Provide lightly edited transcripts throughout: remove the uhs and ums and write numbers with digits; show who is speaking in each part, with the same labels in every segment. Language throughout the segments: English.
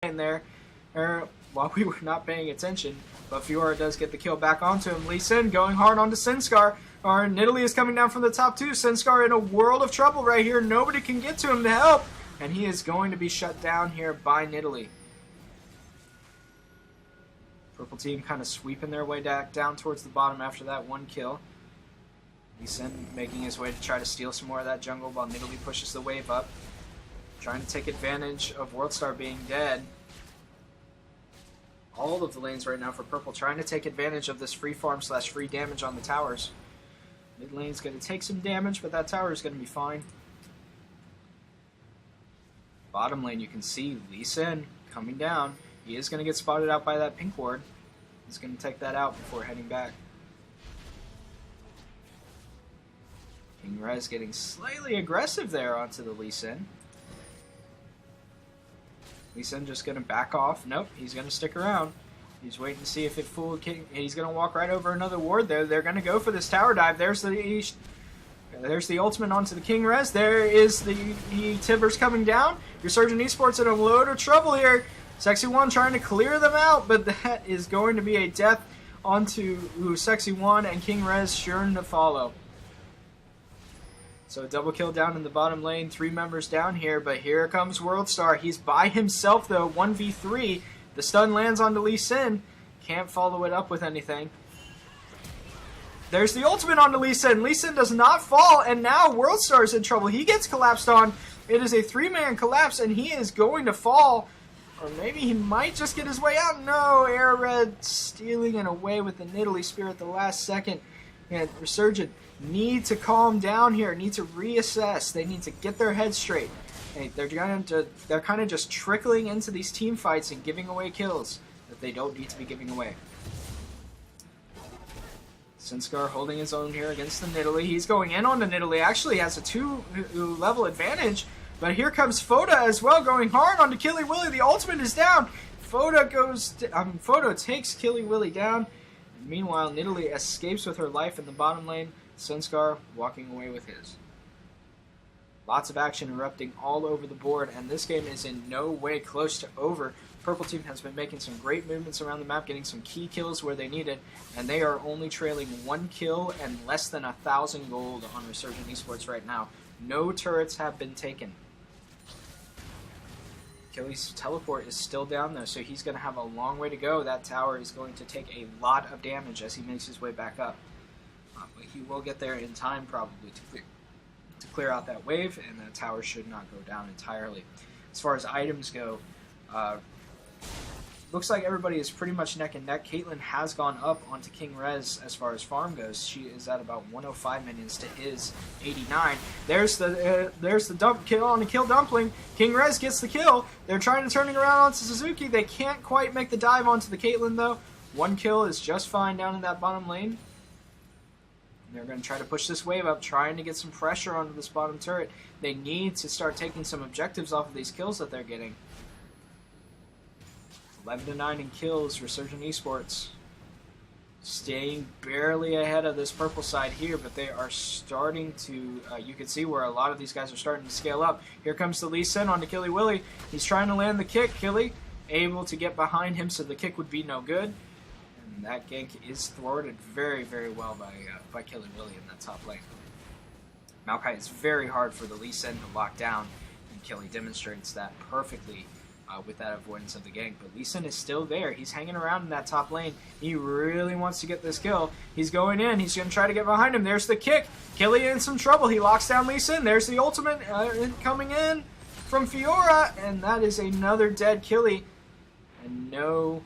Speaker 1: in there while we were not paying attention. But Fiora does get the kill back onto him. Lee Sin going hard onto Sinskar. Nidalee is coming down from the top 2. Sinskar in a world of trouble right here. Nobody can get to him to help. And he is going to be shut down here by Nidalee. Purple team kind of sweeping their way down towards the bottom after that one kill. Lee Sin making his way to try to steal some more of that jungle while Nidalee pushes the wave up. Trying to take advantage of Worldstar being dead. All of the lanes right now for Purple trying to take advantage of this free farm / free damage on the towers. Mid lane's going to take some damage, but that tower is going to be fine. Bottom lane, you can see Lee Sin coming down. He is going to get spotted out by that pink ward. He's going to take that out before heading back. King Rez getting slightly aggressive there onto the Lee Sin. Lee Sin just going to back off. Nope, he's going to stick around. He's waiting to see if it fooled King. He's going to walk right over another ward there. They're going to go for this tower dive. There's the ultimate onto the King Rez. There is the Tibbers coming down. Resurgent Esports in a load of trouble here. Sexy One trying to clear them out, but that is going to be a death onto Sexy One and King Rez sure to follow. So a double kill down in the bottom lane. 3 members down here, but here comes Worldstar. He's by himself though, 1v3. The stun lands onto Lee Sin. Can't follow it up with anything. There's the ultimate onto Lee Sin. Lee Sin does not fall, and now Worldstar is in trouble. He gets collapsed on. It is a 3-man collapse, and he is going to fall. Or maybe he might just get his way out. No, Air Red stealing it away with the Nidalee Spear at the last second. And Resurgent need to calm down here, need to reassess. They need to get their heads straight. Hey, they're kind of just trickling into these team fights and giving away kills that they don't need to be giving away. Sinskar holding his own here against the Nidalee. He's going in on the Nidalee. Actually has a 2-level advantage. But here comes Foda as well, going hard onto Killy Willy. The ultimate is down. Foda takes Killy Willy down. Meanwhile, Nidalee escapes with her life in the bottom lane. Sinskar walking away with his. Lots of action erupting all over the board, and this game is in no way close to over. Purple team has been making some great movements around the map, getting some key kills where they need it, and they are only trailing 1 kill and less than 1,000 gold on Resurgent Esports right now. No turrets have been taken. Killy's teleport is still down though, so he's going to have a long way to go. That tower is going to take a lot of damage as he makes his way back up. But he will get there in time probably to clear out that wave, and that tower should not go down entirely. As far as items go, looks like everybody is pretty much neck and neck. Caitlyn has gone up onto King Rez as far as farm goes. She is at about 105 minions to his 89. There's the dump kill on the kill dumpling. King Rez gets the kill. They're trying to turn it around onto Suzuki. They can't quite make the dive onto the Caitlyn though. 1 kill is just fine down in that bottom lane. They're going to try to push this wave up, trying to get some pressure onto this bottom turret. They need to start taking some objectives off of these kills that they're getting. 11-9 in kills, Resurgent Esports. Staying barely ahead of this purple side here, but they are starting to, you can see where a lot of these guys are starting to scale up. Here comes the Lee Sin onto Killy Willy. He's trying to land the kick. Killy able to get behind him, so the kick would be no good. And that gank is thwarted very, very well by Killy Willy in that top lane. Maokai is very hard for the Lee Sin to lock down, and Killy demonstrates that perfectly with that avoidance of the gank. But Lee Sin is still there. He's hanging around in that top lane. He really wants to get this kill. He's going in. He's going to try to get behind him. There's the kick. Killy in some trouble. He locks down Lee Sin. There's the ultimate coming in from Fiora, and that is another dead Killy. And no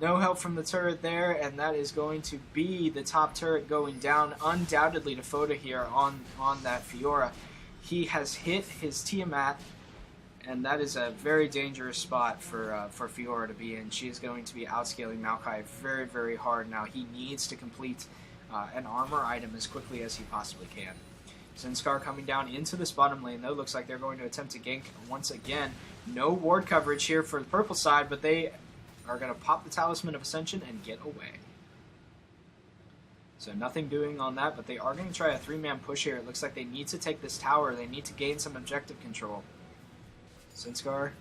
Speaker 1: help from the turret there, and that is going to be the top turret going down undoubtedly to Foda here on that Fiora. He has hit his Tiamat, and that is a very dangerous spot for Fiora to be in. She is going to be outscaling Maokai very, very hard now. He needs to complete an armor item as quickly as he possibly can. Sinskar coming down into this bottom lane, though. Looks like they're going to attempt to gank once again. No ward coverage here for the purple side, but they are going to pop the Talisman of Ascension and get away. So nothing doing on that, but they are going to try a 3-man push here. It looks like they need to take this tower. They need to gain some objective control. Sinskar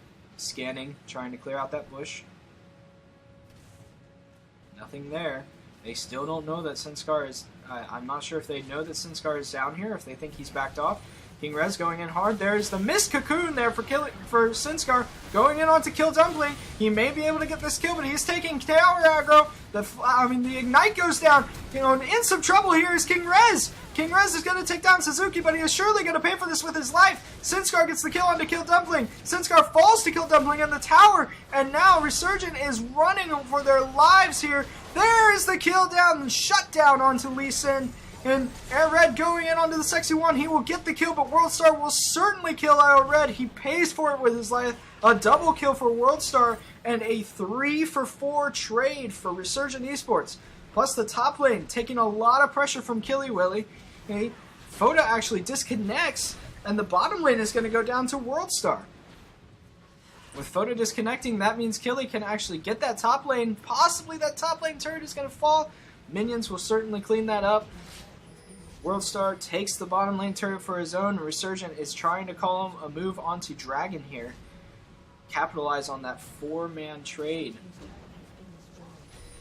Speaker 1: Scanning, trying to clear out that bush. Nothing there. They still don't know that Sinskar is... I'm not sure if they know that Sinskar is down here, if they think he's backed off. King Rez going in hard. There's the missed cocoon there for Sinskar. Going in on to kill Dumpling. He may be able to get this kill, but he's taking tower aggro. The ignite goes down. You know, in some trouble here is King Rez. King Rez is going to take down Suzuki, but he is surely going to pay for this with his life. Sinskar gets the kill on to kill Dumpling. Sinskar falls to kill Dumpling in the tower, and now Resurgent is running for their lives here. There is the kill down and shut down onto Lee Sin. And Air Red going in onto the sexy one. He will get the kill, but Worldstar will certainly kill Air Red. He pays for it with his life. A double kill for Worldstar and a 3-for-4 trade for Resurgent Esports. Plus the top lane taking a lot of pressure from Killy Willy. Okay. Foda actually disconnects, and the bottom lane is going to go down to Worldstar. With Foda disconnecting, that means Killy can actually get that top lane. Possibly that top lane turret is going to fall. Minions will certainly clean that up. Worldstar takes the bottom lane turret for his own. Resurgent is trying to call him a move onto Dragon here. Capitalize on that 4-man trade.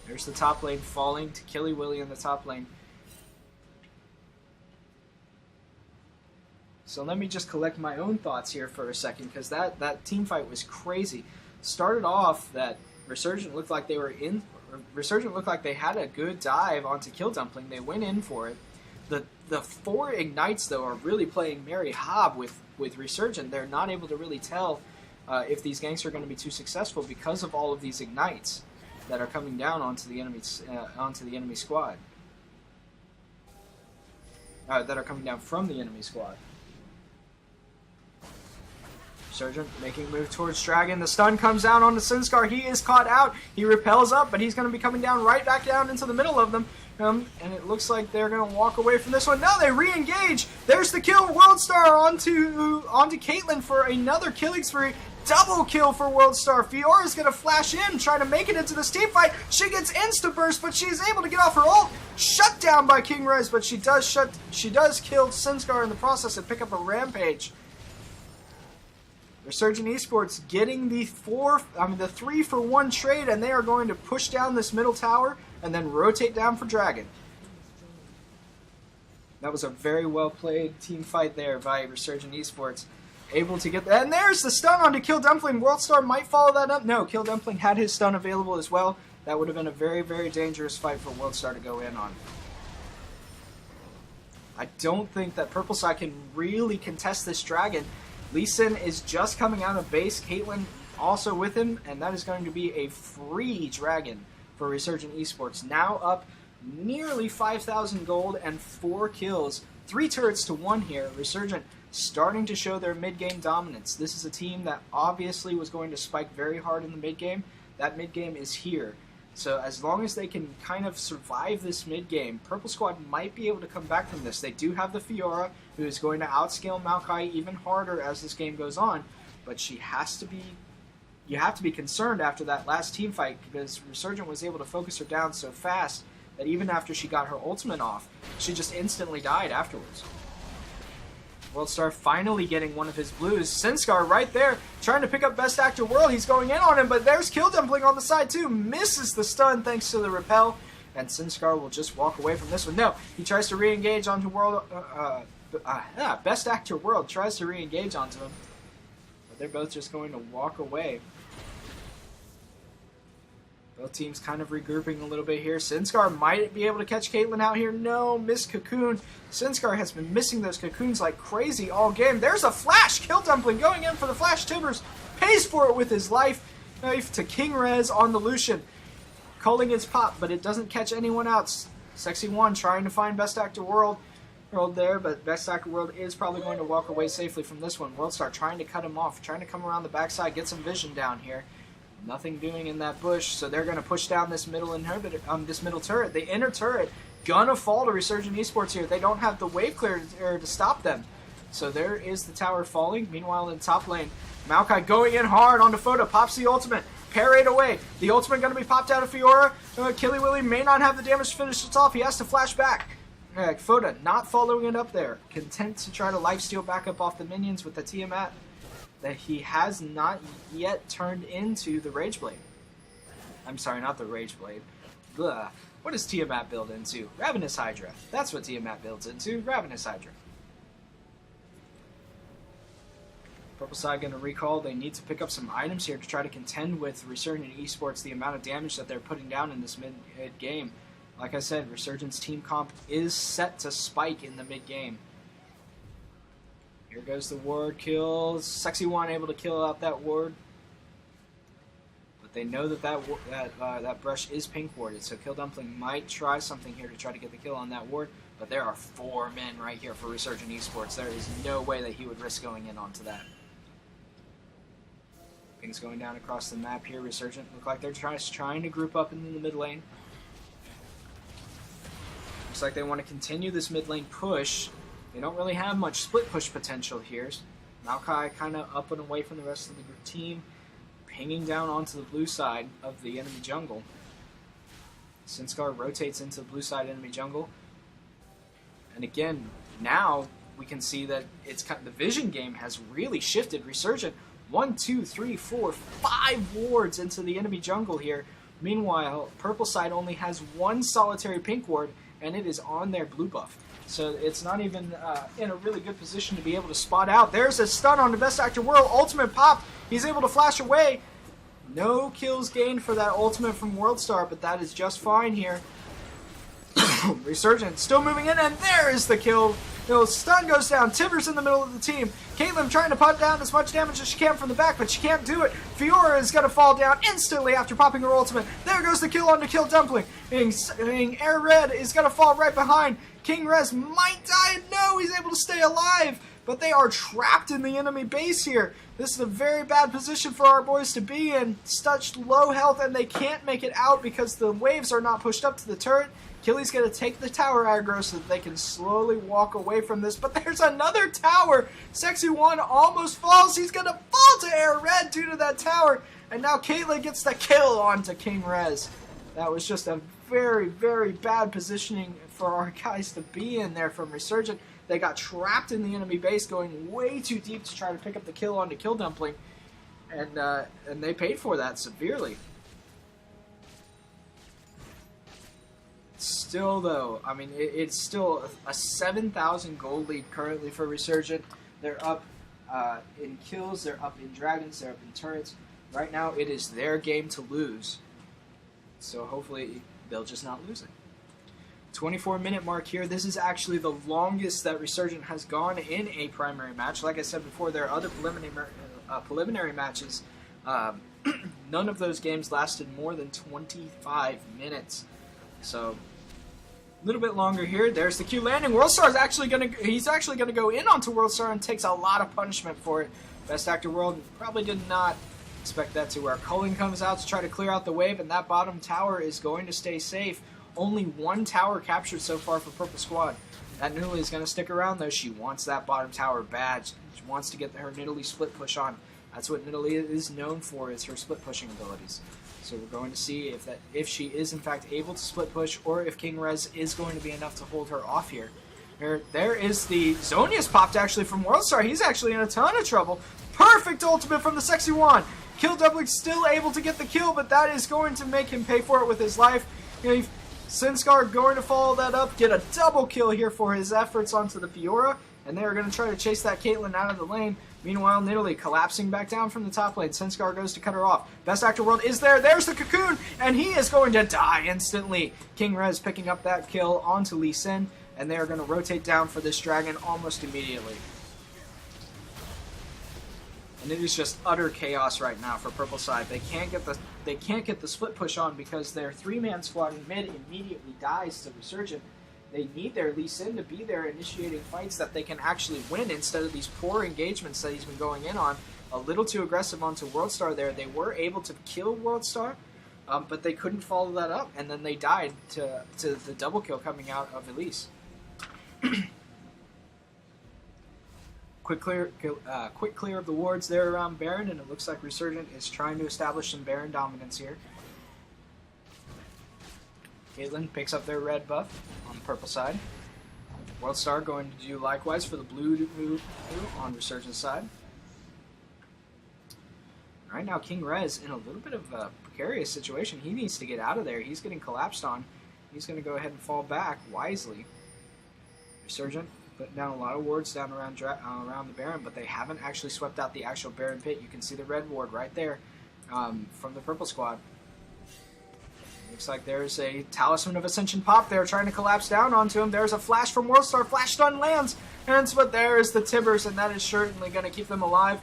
Speaker 1: There's the top lane falling to Killy Willy in the top lane. So let me just collect my own thoughts here for a second, because that team fight was crazy. Started off that Resurgent looked like they were in. Resurgent looked like they had a good dive onto Kill Dumpling. They went in for it. The 4 ignites though are really playing Mary Hob with Resurgent. They're not able to really tell if these ganks are going to be too successful because of all of these ignites that are coming down onto the enemy squad. That are coming down from the enemy squad. Resurgent making a move towards Dragon. The stun comes down on the Sinskar. He is caught out. He repels up, but he's going to be coming down right back down into the middle of them. And it looks like they're going to walk away from this one. No, they re-engage. There's the kill. Worldstar onto Caitlyn for another killing spree. Double kill for Worldstar. Fiora's going to flash in, trying to make it into this team fight. She gets insta-burst, but she's able to get off her ult. Shut down by King Rez, but she does kill Sinskar in the process and pick up a rampage. Resurgent Esports getting the 3-for-1 trade, and they are going to push down this middle tower and then rotate down for Dragon. That was a very well played team fight there by Resurgent Esports. Able to get that. And there's the stun on to Kill Dumpling. Worldstar might follow that up. No, Kill Dumpling had his stun available as well. That would have been a very, very dangerous fight for Worldstar to go in on. I don't think that Purple Side can really contest this Dragon. Lee Sin is just coming out of base. Caitlyn also with him, and that is going to be a free Dragon for Resurgent Esports. Now up nearly 5,000 gold and 4 kills. 3 turrets to 1 here. Resurgent starting to show their mid-game dominance. This is a team that obviously was going to spike very hard in the mid-game. That mid-game is here. So as long as they can kind of survive this mid-game, Purple Squad might be able to come back from this. They do have the Fiora, who is going to outscale Maokai even harder as this game goes on, but she has to be... You have to be concerned after that last team fight, because Resurgent was able to focus her down so fast that even after she got her ultimate off, she just instantly died afterwards. Worldstar finally getting one of his blues. Sinskar right there, trying to pick up Best Actor World. He's going in on him, but there's Kill Dumpling on the side too. Misses the stun thanks to the repel, and Sinskar will just walk away from this one. No, he tries to re-engage onto Best Actor World tries to re-engage onto him, but they're both just going to walk away. Both teams kind of regrouping a little bit here. Sinskar might be able to catch Caitlyn out here. No, missed cocoon. Sinskar has been missing those cocoons like crazy all game. There's a flash. Kill Dumpling going in for the flash timbers. Pays for it with his life. Knife to King Rez on the Lucian. Calling his pop, but it doesn't catch anyone else. Sexy One trying to find Best Actor World there, but Best Actor World is probably going to walk away safely from this one. Worldstar trying to cut him off, trying to come around the backside, get some vision down here. Nothing doing in that bush, so they're going to push down this middle turret. The inner turret gonna fall to Resurgent Esports here. They don't have the wave clear to stop them. So there is the tower falling. Meanwhile, in top lane, Maokai going in hard onto Foda, pops the ultimate, parried away. The ultimate going to be popped out of Fiora. Killy Willy may not have the damage to finish it off. He has to flash back. Foda not following it up there. Content to try to lifesteal back up off the minions with the Tiamat. that he has not yet turned into the Rage Blade. I'm sorry, not the Rage Blade. Blah. What does Tiamat build into? Ravenous Hydra. That's what Tiamat builds into. Ravenous Hydra. Purple side going to recall. They need to pick up some items here to try to contend with Resurgent Esports, the amount of damage that they're putting down in this mid-game. Like I said, Resurgent's team comp is set to spike in the mid-game. Here goes the ward kill. Sexy One able to kill out that ward. But they know that that brush is pink warded, so Kill Dumpling might try something here to try to get the kill on that ward. But there are 4 men right here for Resurgent Esports. There is no way that he would risk going in onto that. Things going down across the map here. Resurgent look like they're trying to group up in the mid lane. Looks like they want to continue this mid lane push. They don't really have much split push potential here. Maokai kind of up and away from the rest of the team, pinging down onto the blue side of the enemy jungle. Sinskar rotates into the blue side enemy jungle. And again, now we can see that the vision game has really shifted. Resurgent 1, 2, 3, 4, 5 wards into the enemy jungle here. Meanwhile, purple side only has 1 solitary pink ward, and it is on their blue buff. So it's not even in a really good position to be able to spot out. There's a stun on the Best Actor World. Ultimate pop. He's able to flash away. No kills gained for that ultimate from Worldstar, but that is just fine here. Resurgent still moving in, and there is the kill. The stun goes down. Tibbers in the middle of the team. Caitlyn trying to put down as much damage as she can from the back, but she can't do it. Fiora is going to fall down instantly after popping her ultimate. There goes the kill on the Kill Dumpling. Air Red is going to fall right behind. King Rez might die. No, he's able to stay alive. But they are trapped in the enemy base here. This is a very bad position for our boys to be in. Such low health, and they can't make it out because the waves are not pushed up to the turret. Killy's going to take the tower aggro so that they can slowly walk away from this. But there's another tower. Sexy One almost falls. He's going to fall to Air Red due to that tower. And now Caitlyn gets the kill onto King Rez. That was just a very, very bad positioning for our guys to be in there from Resurgent. They got trapped in the enemy base going way too deep to try to pick up the kill onto Kill Dumpling. And they paid for that severely. Still, though, I mean, it's still a 7,000 gold lead currently for Resurgent. They're up in kills, they're up in dragons, they're up in turrets. Right now, it is their game to lose. So hopefully, they'll just not lose it. 24-minute mark here. This is actually the longest that Resurgent has gone in a primary match. Like I said before, there are other preliminary matches. None of those games lasted more than 25 minutes. So, a little bit longer here. There's the Q landing. Worldstar is actually gonna go in onto Worldstar and takes a lot of punishment for it. Best Actor World probably did not expect that to. Where Culling comes out to try to clear out the wave, and that bottom tower is going to stay safe. Only 1 tower captured so far for Purple Squad. That Nidalee is going to stick around, though. She wants that bottom tower bad. She wants to get her Nidalee split push on. That's what Nidalee is known for, is her split pushing abilities. So we're going to see if she is in fact able to split push, or if King Rez is going to be enough to hold her off here. There is the Zonius popped actually from Worldstar. He's actually in a ton of trouble. Perfect ultimate from the Sexy One. Kill Dumpling still able to get the kill, but that is going to make him pay for it with his life. Sinskar going to follow that up, get a double kill here for his efforts onto the Fiora, and they are going to try to chase that Caitlyn out of the lane. Meanwhile, Nidalee collapsing back down from the top lane. Sinskar goes to cut her off. Best Actor World is there. There's the Cocoon, and he is going to die instantly. King Rez picking up that kill onto Lee Sin, and they are going to rotate down for this dragon almost immediately. And it is just utter chaos right now for Purple side. They can't get the split push on because their 3-man squad in mid immediately dies to Resurgent. They need their Lee Sin to be there initiating fights that they can actually win instead of these poor engagements that he's been going in on. A little too aggressive onto Worldstar there. They were able to kill Worldstar, but they couldn't follow that up, and then they died to the double kill coming out of Elise. Quick clear of the wards there around Baron, and it looks like Resurgent is trying to establish some Baron dominance here. Caitlyn picks up their red buff on the purple side. Worldstar going to do likewise for the blue on Resurgent's side. Right now, King Rez in a little bit of a precarious situation. He needs to get out of there. He's getting collapsed on. He's going to go ahead and fall back wisely. Resurgent putting down a lot of wards down around the Baron, but they haven't actually swept out the actual Baron pit. You can see the red ward right there from the purple squad. Looks like there's a Talisman of Ascension pop there trying to collapse down onto him. There's a flash from Worldstar. Flash stun lands. But there is the Tibbers, and that is certainly going to keep them alive.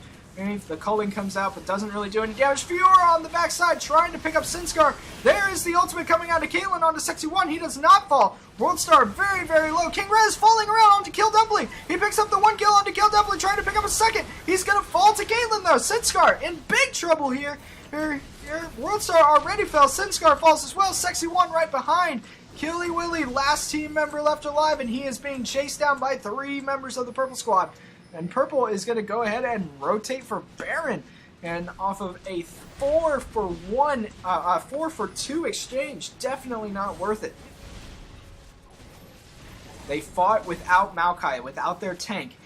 Speaker 1: The culling comes out, but doesn't really do any damage. Fiora on the backside trying to pick up Sinskar. There is the ultimate coming out of Caitlyn onto Sexy One. He does not fall. Worldstar very, very low. King Rez falling around onto Kill Dumpling. He picks up the 1 kill onto Kill Dumpling, trying to pick up a second. He's going to fall to Caitlyn, though. Sinskar in big trouble here. Worldstar already fell. Sinskar falls as well. Sexy One right behind. Killy Willy, last team member left alive, and he is being chased down by 3 members of the Purple Squad. And Purple is going to go ahead and rotate for Baron. And off of a 4-for-2 exchange, definitely not worth it. They fought without Maokai, without their tank.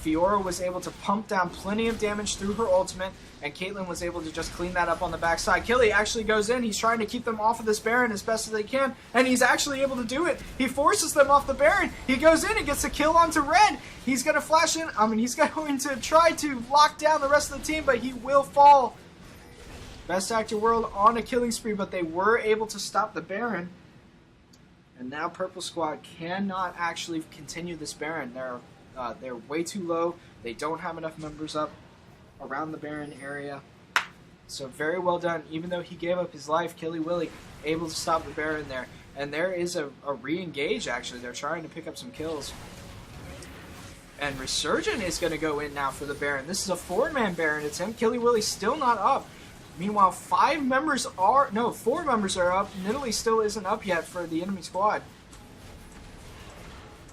Speaker 1: Fiora was able to pump down plenty of damage through her ultimate, and Caitlyn was able to just clean that up on the backside. Killy actually goes in. He's trying to keep them off of this Baron as best as they can, and he's actually able to do it. He forces them off the Baron. He goes in and gets a kill onto Red. He's going to flash in. He's going to try to lock down the rest of the team, but he will fall. Best Actor World on a killing spree, but they were able to stop the Baron. And now Purple Squad cannot actually continue this Baron. They're way too low. They don't have enough members up around the Baron area. So very well done. Even though he gave up his life, Killy Willy able to stop the Baron there. And there is a re-engage, actually. They're trying to pick up some kills. And Resurgent is going to go in now for the Baron. This is a 4-man Baron attempt. Killy Willy still not up. Meanwhile, 4 members are up. Nidalee still isn't up yet for the enemy squad.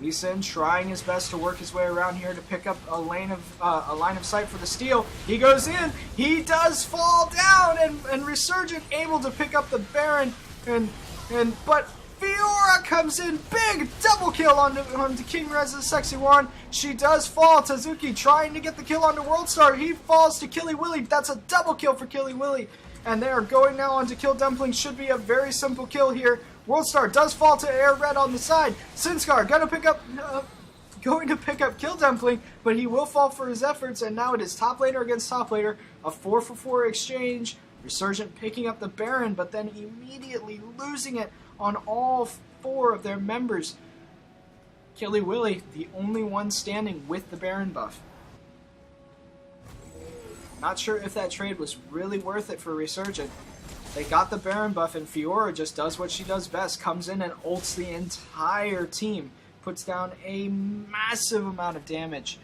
Speaker 1: Lee Sin trying his best to work his way around here to pick up a line of sight for the steal. He goes in. He does fall down, and Resurgent able to pick up the Baron. But Fiora comes in, big double kill onto King Rez's Sexy One. She does fall. Tazuki trying to get the kill onto Worldstar. He falls to Killy Willy. That's a double kill for Killy Willy. And they are going now on to kill Dumpling. Should be a very simple kill here. Worldstar does fall to Air Red on the side. Sinskar going to pick up Kill Dumpling, but he will fall for his efforts. And now it is top laner against top laner. A 4-for-4 exchange. Resurgent picking up the Baron, but then immediately losing it on all 4 of their members. Killy Willy, the only one standing with the Baron buff. Not sure if that trade was really worth it for Resurgent. They got the Baron buff, and Fiora just does what she does best. Comes in and ults the entire team. Puts down a massive amount of damage.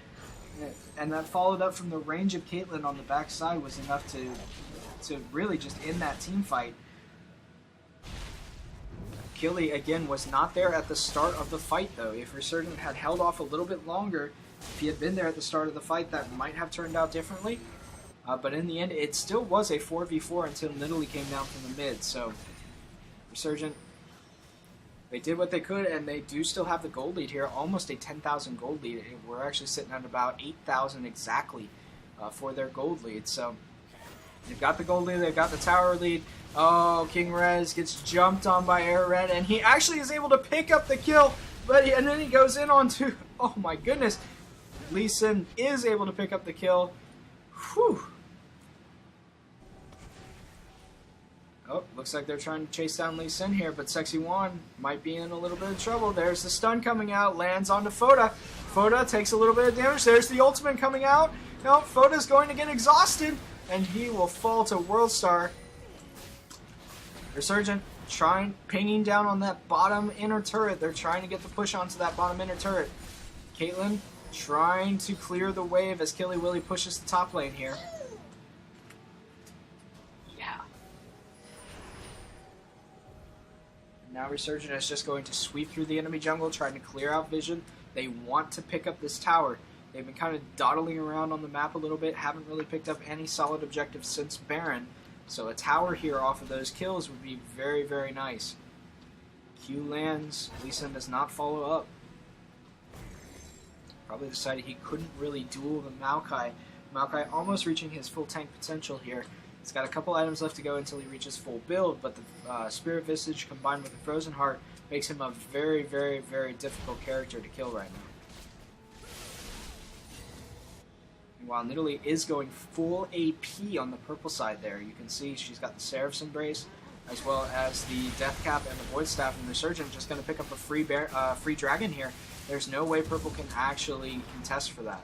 Speaker 1: And that followed up from the range of Caitlyn on the backside was enough to really just end that team fight. Killy, again, was not there at the start of the fight, though. If Resurgent had held off a little bit longer, if he had been there at the start of the fight, that might have turned out differently. But in the end, it still was a 4v4 until Nidalee came down from the mid. So, Resurgent, they did what they could, and they do still have the gold lead here. Almost a 10,000 gold lead. We're actually sitting at about 8,000 exactly for their gold lead. So, they've got the gold lead, they've got the tower lead. Oh, King Rez gets jumped on by Air Red, and he actually is able to pick up the kill. And then he goes in onto, oh my goodness, Lee Sin is able to pick up the kill. Whew. Oh, looks like they're trying to chase down Lee Sin here, but Sexy One might be in a little bit of trouble. There's the stun coming out, lands onto Foda. Foda takes a little bit of damage. There's the ultimate coming out. No, Foda's going to get exhausted, and he will fall to Worldstar. Resurgent pinging down on that bottom inner turret. They're trying to get the push onto that bottom inner turret. Caitlyn trying to clear the wave as Killy Willy pushes the top lane here. Now Resurgent is just going to sweep through the enemy jungle, trying to clear out vision. They want to pick up this tower. They've been kind of dawdling around on the map a little bit, haven't really picked up any solid objectives since Baron. So a tower here off of those kills would be very, very nice. Q lands. Lee Sin does not follow up. Probably decided he couldn't really duel the Maokai Maokai almost reaching his full tank potential here. He's got a couple items left to go until he reaches full build, but the Spirit Visage combined with the Frozen Heart makes him a very, very, very difficult character to kill right now. While Nidalee is going full AP on the purple side there, you can see she's got the Seraph's Embrace, as well as the Death Cap and the Void Staff, and Resurgent just going to pick up a free dragon here. There's no way purple can actually contest for that.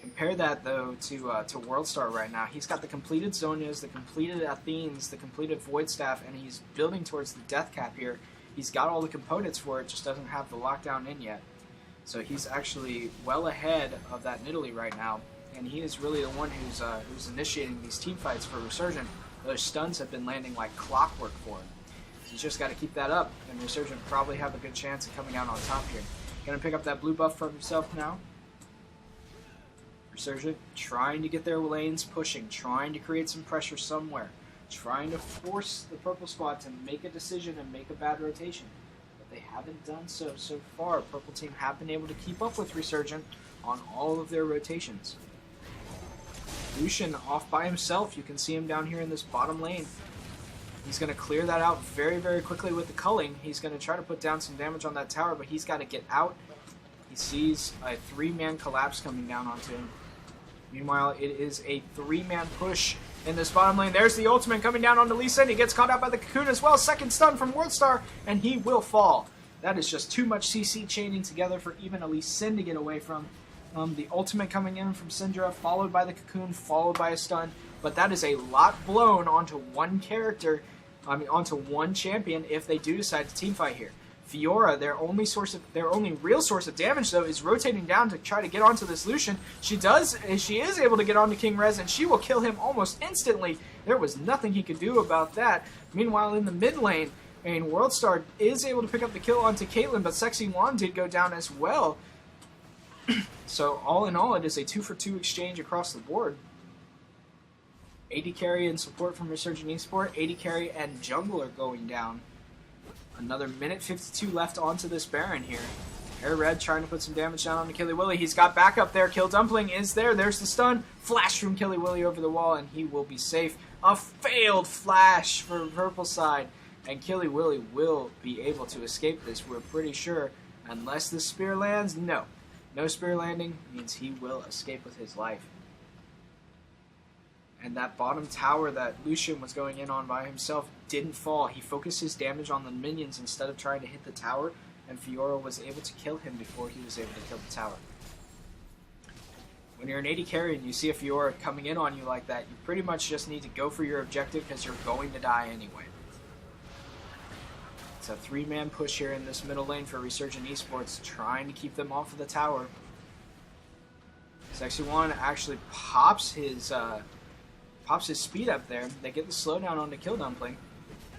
Speaker 1: Compare that, though, to WorldStar right now. He's got the completed Zonias, the completed Athenes, the completed Void Staff, and he's building towards the Death Cap here. He's got all the components for it, just doesn't have the lockdown in yet. So he's actually well ahead of that Nidalee right now, and he is really the one who's initiating these team fights for Resurgent. Those stuns have been landing like clockwork for him. So he's just got to keep that up, and Resurgent probably have a good chance of coming out on top here. Going to pick up that blue buff for himself now. Resurgent trying to get their lanes pushing, trying to create some pressure somewhere, trying to force the purple squad to make a decision and make a bad rotation. But they haven't done so far. Purple team have been able to keep up with Resurgent on all of their rotations. Lucian off by himself. You can see him down here in this bottom lane. He's going to clear that out very, very quickly with the culling. He's going to try to put down some damage on that tower, but he's got to get out. He sees a 3-man collapse coming down onto him. Meanwhile, it is a 3-man push in this bottom lane. There's the ultimate coming down onto Lee Sin. He gets caught out by the cocoon as well. Second stun from WorldStar, and he will fall. That is just too much CC chaining together for even a Lee Sin to get away from. The ultimate coming in from Syndra, followed by the cocoon, followed by a stun. But that is a lot blown onto one character, onto one champion if they do decide to teamfight here. Fiora, their only real source of damage, though, is rotating down to try to get onto this Lucian. She is able to get onto King Rez, and she will kill him almost instantly. There was nothing he could do about that. Meanwhile, in the mid lane, WorldStar is able to pick up the kill onto Caitlyn, but Sexy Juan did go down as well. So, all in all, it is a 2-for-2 exchange across the board. AD carry and support from Resurgent Esport. AD carry and jungle are going down. Another minute 52 left onto this Baron here. Air Red trying to put some damage down on Killy Willy. He's got backup there. Kill Dumpling is there. There's the stun. Flash from Killy Willy over the wall, and he will be safe. A failed flash for purple side. And Killy Willy will be able to escape this, we're pretty sure. Unless the spear lands, no. No spear landing means he will escape with his life. And that bottom tower that Lucian was going in on by himself didn't fall. He focused his damage on the minions instead of trying to hit the tower, and Fiora was able to kill him before he was able to kill the tower. When you're an AD carry and you see a Fiora coming in on you like that, you pretty much just need to go for your objective because you're going to die anyway. It's a 3-man push here in this middle lane for Resurgent Esports, trying to keep them off of the tower. Sexy One actually pops his speed up there. They get the slowdown onto Kill Dumpling.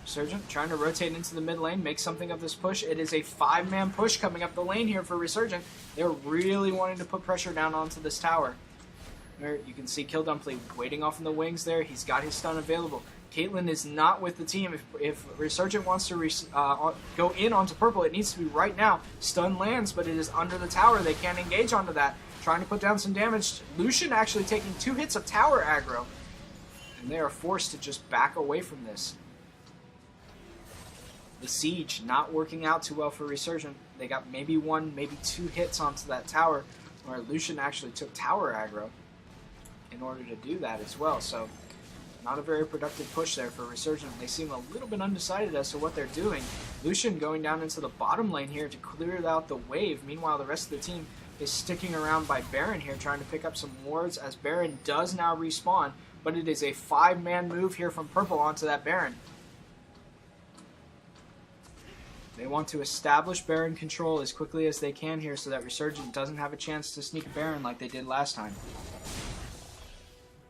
Speaker 1: Resurgent trying to rotate into the mid lane, make something of this push. It is a 5-man push coming up the lane here for Resurgent. They're really wanting to put pressure down onto this tower. There you can see Kill Dumpling waiting off in the wings there. He's got his stun available. Caitlyn is not with the team. If Resurgent wants to go in onto purple, it needs to be right now. Stun lands, but it is under the tower. They can't engage onto that. Trying to put down some damage. Lucian actually taking 2 hits of tower aggro. And they are forced to just back away from this. The siege not working out too well for Resurgent. They got maybe 1, maybe 2 hits onto that tower, where Lucian actually took tower aggro in order to do that as well. So, not a very productive push there for Resurgent. They seem a little bit undecided as to what they're doing. Lucian going down into the bottom lane here to clear out the wave. Meanwhile, the rest of the team is sticking around by Baron here, trying to pick up some wards as Baron does now respawn. But it is a 5-man move here from purple onto that Baron. They want to establish Baron control as quickly as they can here so that Resurgent doesn't have a chance to sneak a Baron like they did last time.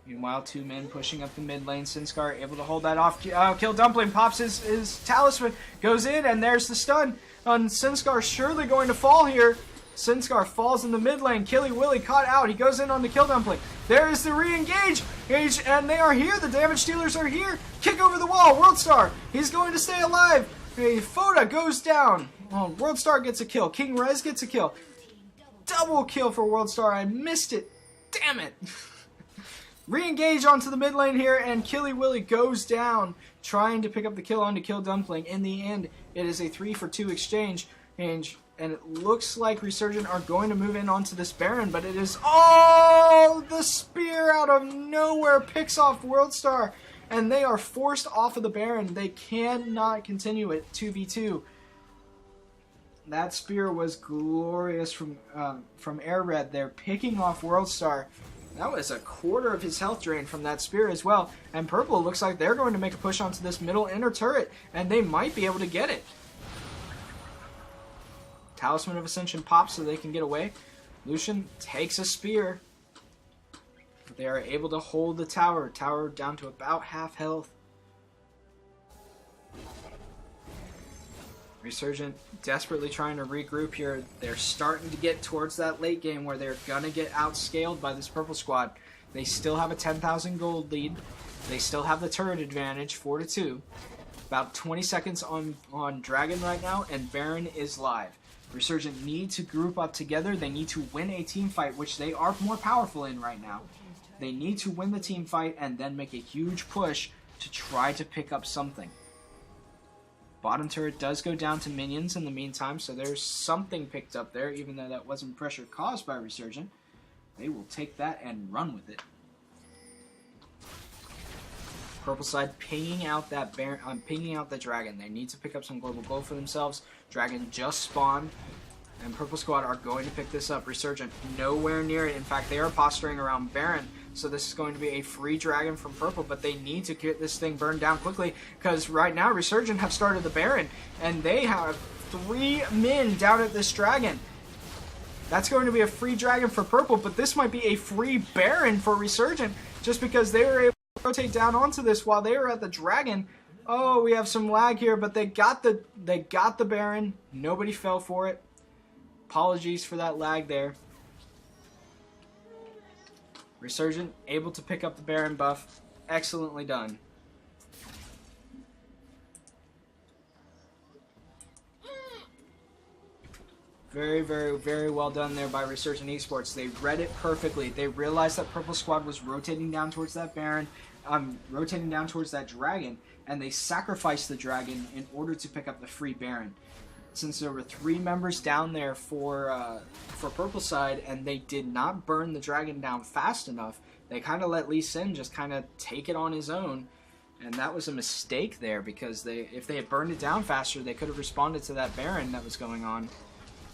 Speaker 1: Meanwhile, 2 men pushing up the mid lane. Sinskar able to hold that off. Kill Dumpling pops his talisman, goes in, and there's the stun. And Sinskar surely going to fall here. Sinskar falls in the mid lane. Killy Willy caught out. He goes in on the Kill Dumpling. There is the re-engage. And they are here. The damage dealers are here. Kick over the wall. WorldStar. He's going to stay alive. Foda goes down. Oh, WorldStar gets a kill. King Rez gets a kill. Double kill for WorldStar. I missed it. Damn it! Re-engage onto the mid lane here, and Killy Willy goes down, trying to pick up the kill onto Kill Dumpling. In the end, it is a 3-for-2 exchange, and it looks like Resurgent are going to move in onto this Baron, but it is... Oh! The spear out of nowhere picks off WorldStar, and they are forced off of the Baron. They cannot continue it 2v2. That spear was glorious from Air Red there, picking off WorldStar. That was a quarter of his health drain from that spear as well. And Purple looks like they're going to make a push onto this middle inner turret, and they might be able to get it. Talisman of Ascension pops so they can get away. Lucian takes a spear. But they are able to hold the tower. Tower down to about half health. Resurgent desperately trying to regroup here. They're starting to get towards that late game where they're going to get outscaled by this purple squad. They still have a 10,000 gold lead. They still have the turret advantage, 4-2. About 20 seconds on Dragon right now, and Baron is live. Resurgent need to group up together. They need to win a team fight, which they are more powerful in right now. They need to win the team fight and then make a huge push to try to pick up something. Bottom turret does go down to minions in the meantime, so there's something picked up there, even though that wasn't pressure caused by Resurgent. They will take that and run with it. Purple side pinging out that pinging out the Dragon. They need to pick up some global gold for themselves. Dragon just spawned, and Purple squad are going to pick this up. Resurgent nowhere near it. In fact, they are posturing around Baron. So this is going to be a free Dragon from Purple, but they need to get this thing burned down quickly, because right now Resurgent have started the Baron, and they have 3 men down at this Dragon. That's going to be a free Dragon for Purple, but this might be a free Baron for Resurgent, just because they were able to rotate down onto this while they were at the Dragon. Oh, we have some lag here, but they got the Baron. Nobody fell for it. Apologies for that lag there. Resurgent able to pick up the Baron buff. Excellently done. Very, very, very well done there by Resurgent Esports. They read it perfectly. They realized that Purple Squad was rotating down towards that Baron, rotating down towards that Dragon, and they sacrificed the Dragon in order to pick up the free Baron. Since there were 3 members down there for Purple side, and they did not burn the Dragon down fast enough, they kind of let Lee Sin just kind of take it on his own, and that was a mistake there, because if they had burned it down faster, they could have responded to that Baron that was going on,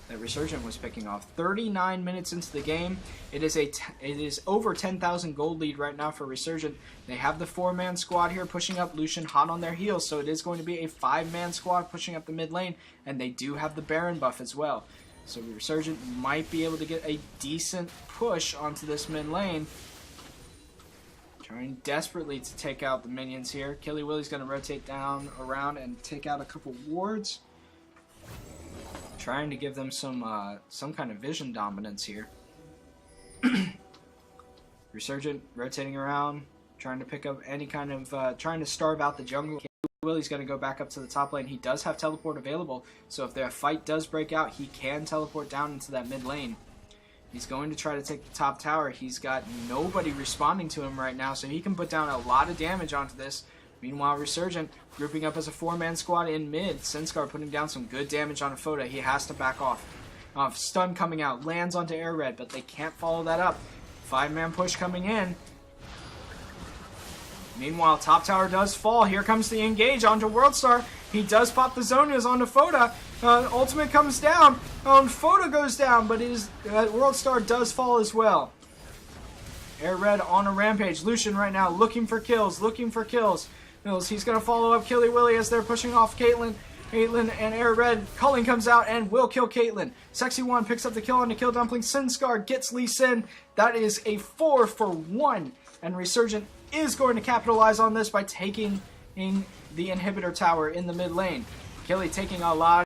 Speaker 1: that Resurgent was picking off. 39 minutes into the game, it is over 10,000 gold lead right now for Resurgent. They have the 4-man squad here pushing up, Lucian hot on their heels, so it is going to be a 5-man squad pushing up the mid lane, and they do have the Baron buff as well. So Resurgent might be able to get a decent push onto this mid lane. Trying desperately to take out the minions here. Killy Willy's going to rotate down around and take out a couple wards. Trying to give them some kind of vision dominance here. Resurgent rotating around, trying to pick up any kind of, trying to starve out the jungle. Willy's going to go back up to the top lane. He does have teleport available, so if the fight does break out, he can teleport down into that mid lane. He's going to try to take the top tower. He's got nobody responding to him right now, so he can put down a lot of damage onto this. Meanwhile, Resurgent grouping up as a 4-man squad in mid. Sinskar putting down some good damage on Afoda. He has to back off. Stun coming out. Lands onto Air Red, but they can't follow that up. 5-man push coming in. Meanwhile, top tower does fall. Here comes the engage onto WorldStar. He does pop the Zonas onto Foda. Ultimate comes down. Foda goes down, but WorldStar does fall as well. Air Red on a rampage. Lucian right now looking for kills, He's going to follow up Killy Willy as they're pushing off Caitlyn. Caitlyn and Air Red. Culling comes out and will kill Caitlyn. Sexy One picks up the kill on the Kill Dumpling. Sinskar gets Lee Sin. That is a 4-for-1. And Resurgent is going to capitalize on this by taking in the inhibitor tower in the mid lane. Killy taking a lot